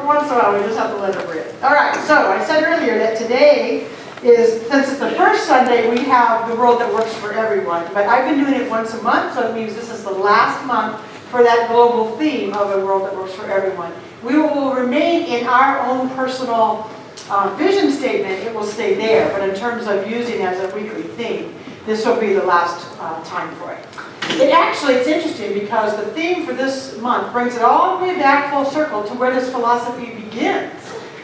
once in a while, we just have to let it rip. All right, so I said earlier that today is, since it's the first Sunday, we have the world that works for everyone. But I've been doing it once a month, so it means this is the last month for that global theme of a world that works for everyone. We will remain in our own personal vision statement. It will stay there, but in terms of using it as a weekly theme, this will be the last time for it. It's interesting because the theme for this month brings it all the way back full circle to where this philosophy begins.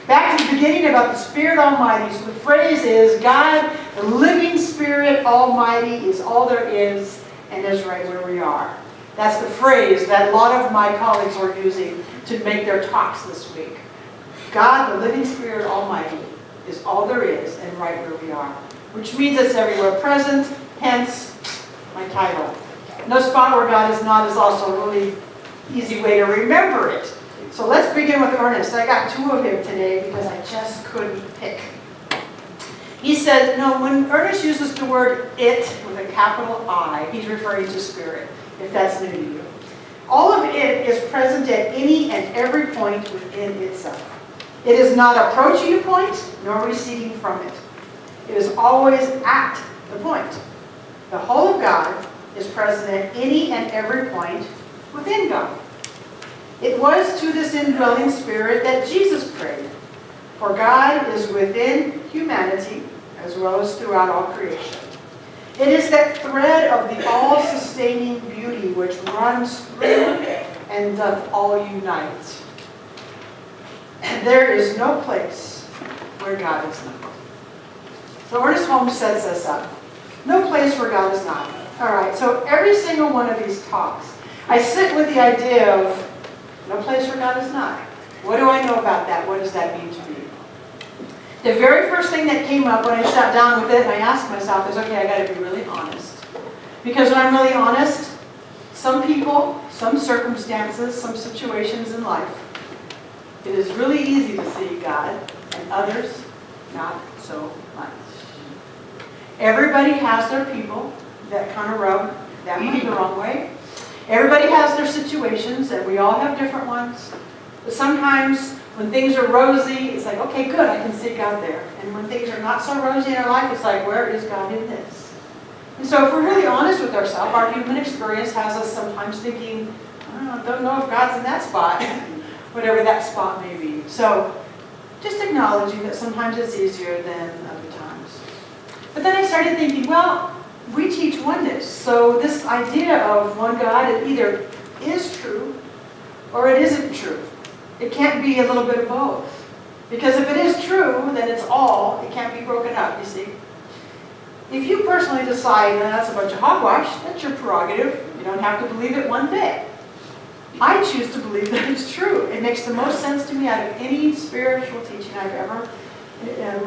Back to the beginning about the Spirit Almighty. So the phrase is, God, the living Spirit Almighty is all there is and is right where we are. That's the phrase that a lot of my colleagues are using to make their talks this week. God, the living Spirit Almighty, is all there is and right where we are. Which means it's everywhere present, hence my title. No spot where God is not is also a really easy way to remember it. So let's begin with Ernest. I got two of him today because I just couldn't pick. He said, no, when Ernest uses the word it with a capital I, he's referring to spirit, if that's new to you. All of it is present at any and every point within itself. It is not approaching a point, nor receding from it. It is always at the point. The whole of God is present at any and every point within God. It was to this indwelling Spirit that Jesus prayed, for God is within humanity as well as throughout all creation. It is that thread of the all-sustaining beauty which runs through and doth all unite. And there is no place where God is not. So Ernest Holmes sets us up. No place where God is not. All right, so every single one of these talks, I sit with the idea of no place where God is not. What do I know about that? What does that mean to me? The very first thing that came up when I sat down with it and I asked myself is, okay, I got to be really honest. Because when I'm really honest, some people, some circumstances, some situations in life, it is really easy to see God, and others, not so much. Everybody has their people that kind of rub that way the wrong way. Everybody has their situations, and we all have different ones. But sometimes when things are rosy, it's like, okay, good, I can see God there. And when things are not so rosy in our life, it's like, where is God in this? And so if we're really honest with ourselves, our human experience has us sometimes thinking, I don't know if God's in that spot, whatever that spot may be. So just acknowledging that sometimes it's easier than other times. But then I started thinking, well, we teach oneness. So this idea of one God, it either is true or it isn't true. It can't be a little bit of both. Because if it is true, then it's all. It can't be broken up, you see. If you personally decide that that's a bunch of hogwash, that's your prerogative. You don't have to believe it one bit. I choose to believe that it's true. It makes the most sense to me out of any spiritual teaching I've ever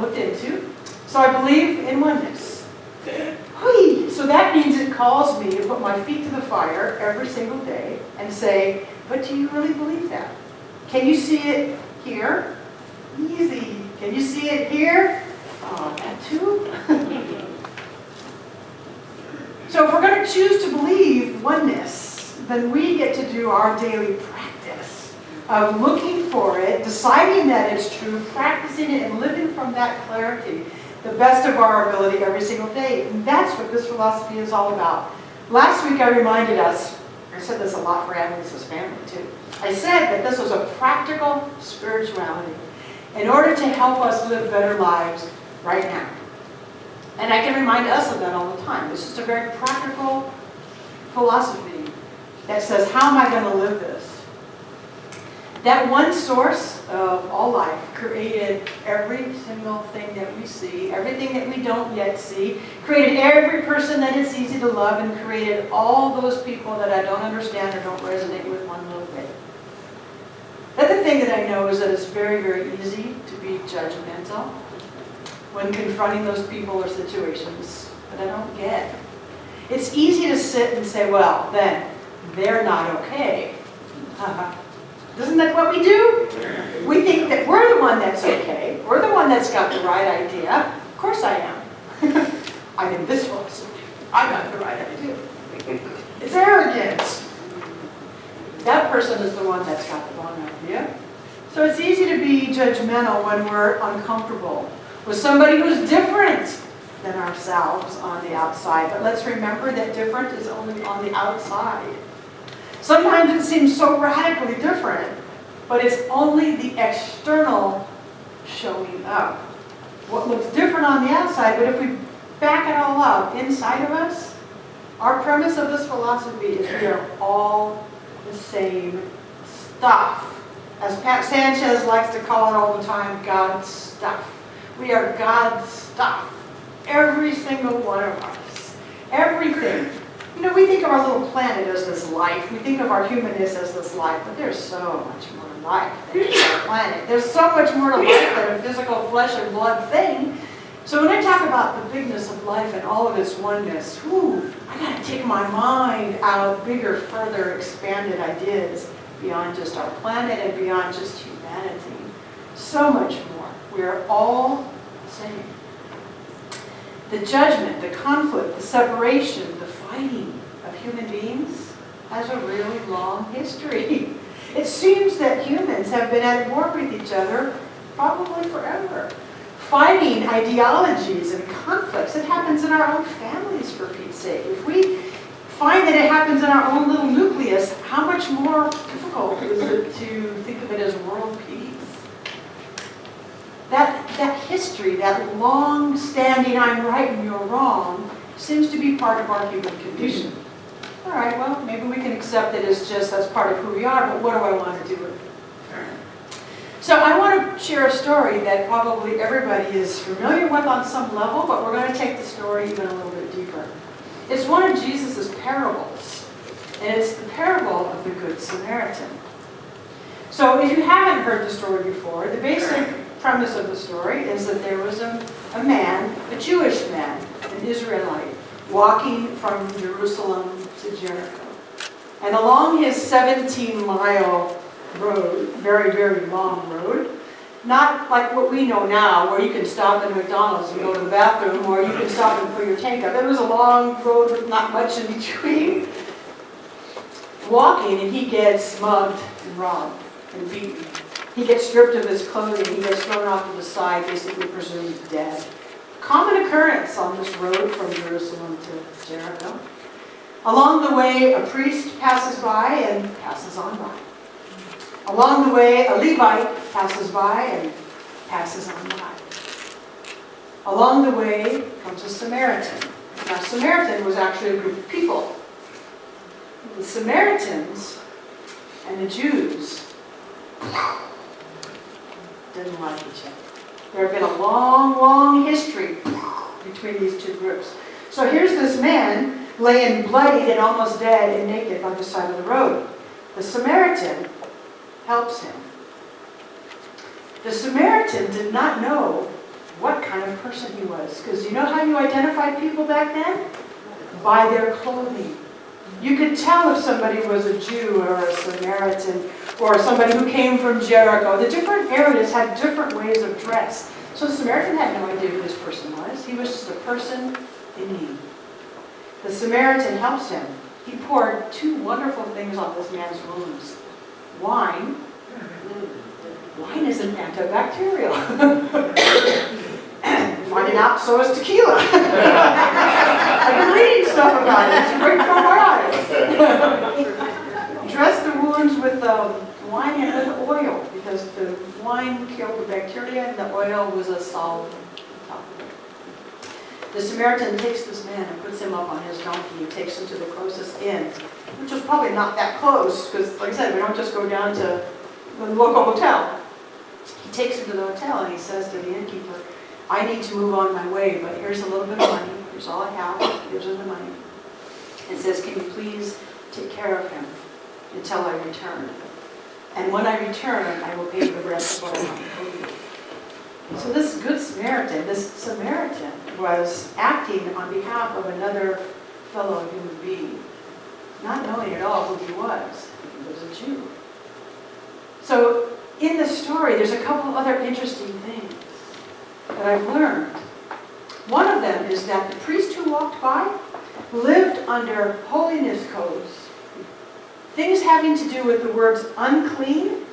looked into. So I believe in oneness. So that means it calls me to put my feet to the fire every single day and say, but do you really believe that? Can you see it here? Easy. Can you see it here? That too? So if we're going to choose to believe oneness, then we get to do our daily practice of looking for it, deciding that it's true, practicing it, and living from that clarity the best of our ability every single day. And that's what this philosophy is all about. Last week I reminded us, I said this a lot for Annalise's family too, I said that this was a practical spirituality in order to help us live better lives right now. And I can remind us of that all the time. This is a very practical philosophy that says, how am I going to live this? That one source of all life created every single thing that we see, everything that we don't yet see, created every person that it's easy to love, and created all those people that I don't understand or don't resonate with one little bit. The other thing that I know is that it's very, very easy to be judgmental when confronting those people or situations that I don't get. It's easy to sit and say, well, then, they're not okay. Isn't that what we do? We think that we're the one that's okay. We're the one that's got the right idea. Of course I am. I'm in this philosophy. I got the right idea. It's arrogance. That person is the one that's got the wrong idea. So it's easy to be judgmental when we're uncomfortable with somebody who's different than ourselves on the outside. But let's remember that different is only on the outside. Sometimes it seems so radically different, but it's only the external showing up. What looks different on the outside, but if we back it all up inside of us, our premise of this philosophy is we are all the same stuff. As Pat Sanchez likes to call it all the time, God's stuff. We are God's stuff. Every single one of us. Everything. You know, we think of our little planet as this life. We think of our humanness as this life, but there's so much more to life than our planet. There's so much more to life than a physical flesh and blood thing. So when I talk about the bigness of life and all of its oneness, I gotta take my mind out bigger, further, expanded ideas beyond just our planet and beyond just humanity. So much more. We are all the same. The judgment, the conflict, the separation, the fighting of human beings has a really long history. It seems that humans have been at war with each other probably forever. Fighting ideologies and conflicts, it happens in our own families, for Pete's sake. If we find that it happens in our own little nucleus, how much more difficult is it to think of it as world peace? That history, that long-standing I'm right and you're wrong, seems to be part of our human condition. All right, well, maybe we can accept it as just that's part of who we are, but what do I want to do with it? So I want to share a story that probably everybody is familiar with on some level, but we're going to take the story even a little bit deeper. It's one of Jesus' parables, and it's the parable of the Good Samaritan. So if you haven't heard the story before, the basic premise of the story is that there was a man, a Jewish man, an Israelite, walking from Jerusalem to Jericho. And along his 17-mile road, very, very long road, not like what we know now, where you can stop at McDonald's and go to the bathroom, or you can stop and fill your tank up. It was a long road with not much in between. Walking, and he gets mugged and robbed and beaten. He gets stripped of his clothing. He gets thrown off to the side, basically presumed dead. Common occurrence on this road from Jerusalem to Jericho. Along the way, a priest passes by and passes on by. Along the way, a Levite passes by and passes on by. Along the way comes a Samaritan. Now, Samaritan was actually a group of people. The Samaritans and the Jews didn't like each other. There had been a long, long history between these two groups. So here's this man laying bloodied and almost dead and naked by the side of the road. The Samaritan helps him. The Samaritan did not know what kind of person he was, because you know how you identified people back then? By their clothing. You could tell if somebody was a Jew or a Samaritan or somebody who came from Jericho. The different areas had different ways of dress. So the Samaritan had no idea who this person was. He was just a person in need. The Samaritan helps him. He poured two wonderful things on this man's wounds. Wine. Wine is an antibacterial. Finding out so is tequila. I've been reading stuff about it. It's a great probiotic. Dress the wounds with wine and with oil, because the wine killed the bacteria and the oil was a solvent on top of it. The Samaritan takes this man and puts him up on his donkey and takes him to the closest inn, which was probably not that close, because like I said, we don't just go down to the local hotel. He takes him to the hotel and he says to the innkeeper, I need to move on my way, but here's a little bit of money. Here's all I have. He gives him the money. And says, can you please take care of him until I return? And when I return, I will pay you the rest of what I want to pay you. So this Good Samaritan, this Samaritan, was acting on behalf of another fellow human being, not knowing at all who he was. He was a Jew. So in the story, there's a couple of other interesting things that I've learned. One of them is that the priest who walked by lived under holiness codes. Things having to do with the words unclean